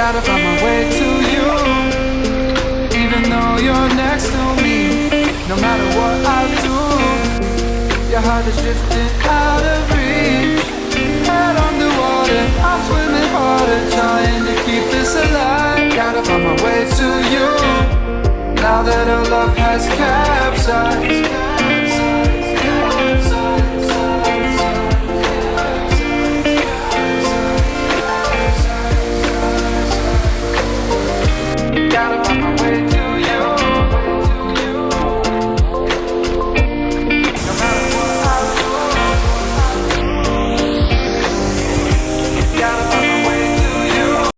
Gotta find my way to you, even though you're next to me. No matter what I do, your heart is drifting out of reach. Head underwater, I'm swimming harder, trying to keep this alive. Gotta find my way to you, now that our love has capsized.